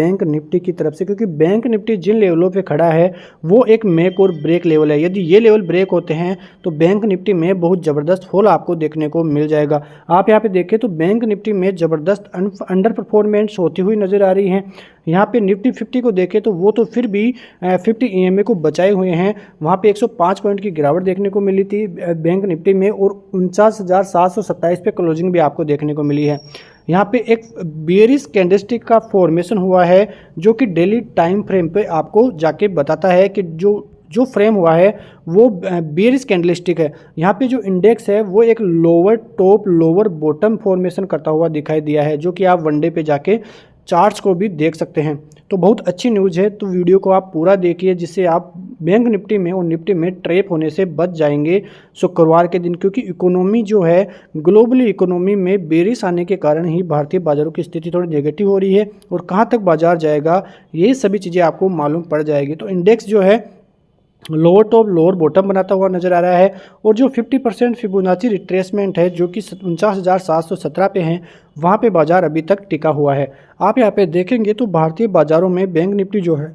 Bank Nifty की तरफ से, क्योंकि बैंक निफ्टी जिन लेवलों पे खड़ा है वो एक मेक और ब्रेक लेवल है। यदि ये लेवल ब्रेक होते हैं तो बैंक निफ्टी में बहुत ज़बरदस्त फॉल आपको देखने को मिल जाएगा। आप यहाँ पे देखें तो बैंक निफ्टी में ज़बरदस्त अंडर परफॉर्मेंस होती हुई नज़र आ रही है। यहाँ पे निफ्टी 50 को देखें तो वो तो फिर भी 50 EMA को बचाए हुए हैं। वहाँ पे 105 पॉइंट की गिरावट देखने को मिली थी बैंक निफ्टी में, और 49,727 पे क्लोजिंग भी आपको देखने को मिली है। यहाँ पे एक बेयरिश कैंडलस्टिक का फॉर्मेशन हुआ है जो कि डेली टाइम फ्रेम पे आपको जाके बताता है कि जो फ्रेम हुआ है वो बेयरिश कैंडलस्टिक है। यहाँ पे जो इंडेक्स है वो एक lower top lower bottom formation करता हुआ दिखाई दिया है, जो कि आप वनडे पे जाके चार्ट्स को भी देख सकते हैं। तो बहुत अच्छी न्यूज़ है, तो वीडियो को आप पूरा देखिए जिससे आप बैंक निफ्टी में और निफ्टी में ट्रैप होने से बच जाएंगे शुक्रवार के दिन, क्योंकि इकोनॉमी जो है ग्लोबली इकोनॉमी में बेरिश आने के कारण ही भारतीय बाजारों की स्थिति थोड़ी नेगेटिव हो रही है, और कहाँ तक बाजार जाएगा ये सभी चीज़ें आपको मालूम पड़ जाएगी। तो इंडेक्स जो है लोअर टॉप लोअर बॉटम बनाता हुआ नजर आ रहा है, और जो 50% फिबोनाची रिट्रेसमेंट है जो कि 49,717 पे हैं, वहाँ पे बाजार अभी तक टिका हुआ है। आप यहाँ पे देखेंगे तो भारतीय बाजारों में बैंक निफ्टी जो है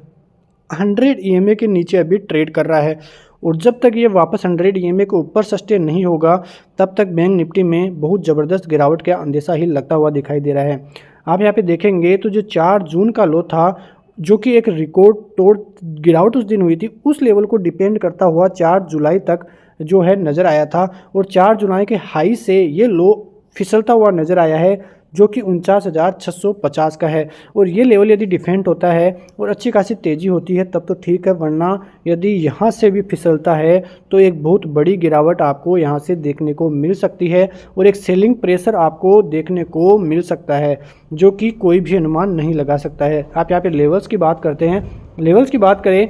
100 EMA के नीचे अभी ट्रेड कर रहा है, और जब तक ये वापस 100 EMA के ऊपर सस्टेन नहीं होगा तब तक बैंक निफ्टी में बहुत ज़बरदस्त गिरावट का अंदेशा ही लगता हुआ दिखाई दे रहा है। आप यहाँ पे देखेंगे तो जो 4 जून का लो था, जो कि एक रिकॉर्ड तोड़ गिरावट उस दिन हुई थी, उस लेवल को डिपेंड करता हुआ 4 जुलाई तक जो है नज़र आया था, और 4 जुलाई के हाई से ये लो फिसलता हुआ नज़र आया है जो कि 49,650 का है। और ये लेवल यदि डिफेंड होता है और अच्छी खासी तेज़ी होती है तब तो ठीक है, वरना यदि यहाँ से भी फिसलता है तो एक बहुत बड़ी गिरावट आपको यहाँ से देखने को मिल सकती है, और एक सेलिंग प्रेशर आपको देखने को मिल सकता है जो कि कोई भी अनुमान नहीं लगा सकता है। आप यहाँ पे लेवल्स की बात करते हैं, लेवल्स की बात करें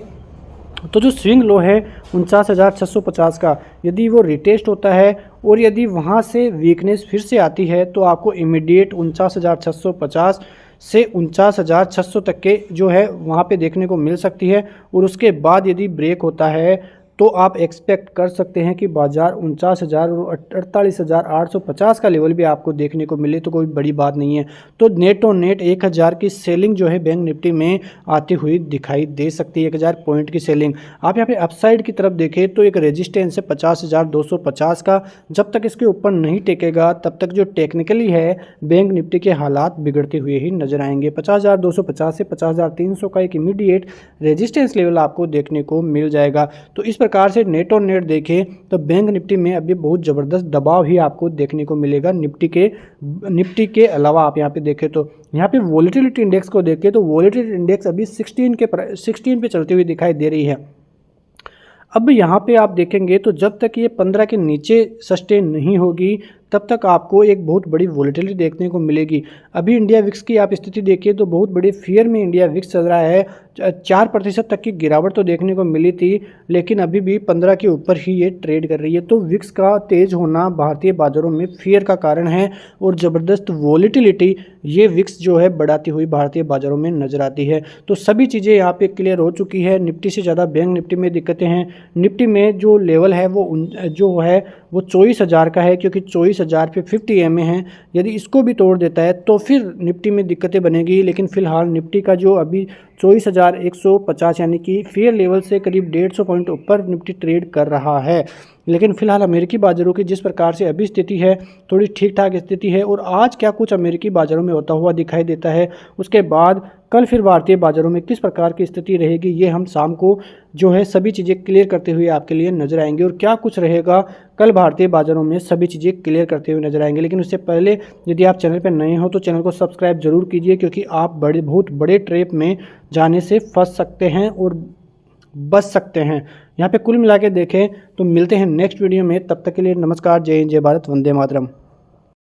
तो जो स्विंग लो है 49,650 का, यदि वो रिटेस्ट होता है और यदि वहाँ से वीकनेस फिर से आती है तो आपको इमीडिएट 49,650 से 49,600 तक के जो है वहाँ पे देखने को मिल सकती है। और उसके बाद यदि ब्रेक होता है तो आप एक्सपेक्ट कर सकते हैं कि बाजार 49,000 और 48,850 का लेवल भी आपको देखने को मिले, तो कोई बड़ी बात नहीं है। तो नेट और नेट 1,000 की सेलिंग जो है बैंक निफ्टी में आती हुई दिखाई दे सकती है, 1,000 पॉइंट की सेलिंग। आप यहाँ पे अपसाइड की तरफ देखें तो एक रेजिस्टेंस है 50,250 का, जब तक इसके ऊपर नहीं टेकेगा तब तक जो टेक्निकली है बैंक निफ्टी के हालात बिगड़ते हुए ही नजर आएंगे। 50,250 से 50,300 का एक इमीडिएट रेजिस्टेंस लेवल आपको देखने को मिल जाएगा। तो इस प्रकार से नेट और नेट देखें तो बैंक निफ्टी में अभी बहुत ज़बरदस्त दबाव ही आपको देखने को मिलेगा। निफ्टी के अलावा आप यहाँ पे देखें तो यहाँ पे वॉलेटिलिटी इंडेक्स को देखें तो वॉलेटिलिटी इंडेक्स अभी 16 पे चलती हुई दिखाई दे रही है। अब यहाँ पे आप देखेंगे तो जब तक ये 15 के नीचे सस्टेन नहीं होगी तब तक आपको एक बहुत बड़ी वॉलेटिलिटी देखने को मिलेगी। अभी इंडिया विक्स की आप स्थिति देखिए तो बहुत बड़े फियर में इंडिया विक्स चल रहा है। 4% तक की गिरावट तो देखने को मिली थी, लेकिन अभी भी 15 के ऊपर ही ये ट्रेड कर रही है। तो विक्स का तेज होना भारतीय बाजारों में फियर का कारण है, और ज़बरदस्त वॉलेटिलिटी ये विक्स जो है बढ़ाती हुई भारतीय बाजारों में नजर आती है। तो सभी चीज़ें यहाँ पे क्लियर हो चुकी है। निफ्टी से ज़्यादा बैंक निफ्टी में दिक्कतें हैं। निफ्टी में जो लेवल है वो 24,000 का है, क्योंकि 24,000 पे 50 EMA है। यदि इसको भी तोड़ देता है तो फिर निफ्टी में दिक्कतें बनेगी, लेकिन फिलहाल निफ्टी का जो अभी 24,150 यानी कि फेयर लेवल से करीब 150 पॉइंट ऊपर निफ्टी ट्रेड कर रहा है। लेकिन फिलहाल अमेरिकी बाजारों की जिस प्रकार से अभी स्थिति है थोड़ी ठीक ठाक स्थिति है, और आज क्या कुछ अमेरिकी बाजारों में होता हुआ दिखाई देता है, उसके बाद कल फिर भारतीय बाजारों में किस प्रकार की स्थिति रहेगी, ये हम शाम को जो है सभी चीज़ें क्लियर करते हुए आपके लिए नजर आएंगे। और क्या कुछ रहेगा कल भारतीय बाजारों में सभी चीज़ें क्लियर करते हुए नजर आएंगे। लेकिन उससे पहले यदि आप चैनल पर नए हो तो चैनल को सब्सक्राइब जरूर कीजिए, क्योंकि आप बहुत बड़े ट्रैप में जाने से फंस सकते हैं और बच सकते हैं। यहाँ पे कुल मिला के देखें तो मिलते हैं नेक्स्ट वीडियो में, तब तक के लिए नमस्कार, जय हिंद, जय भारत, वंदे मातरम।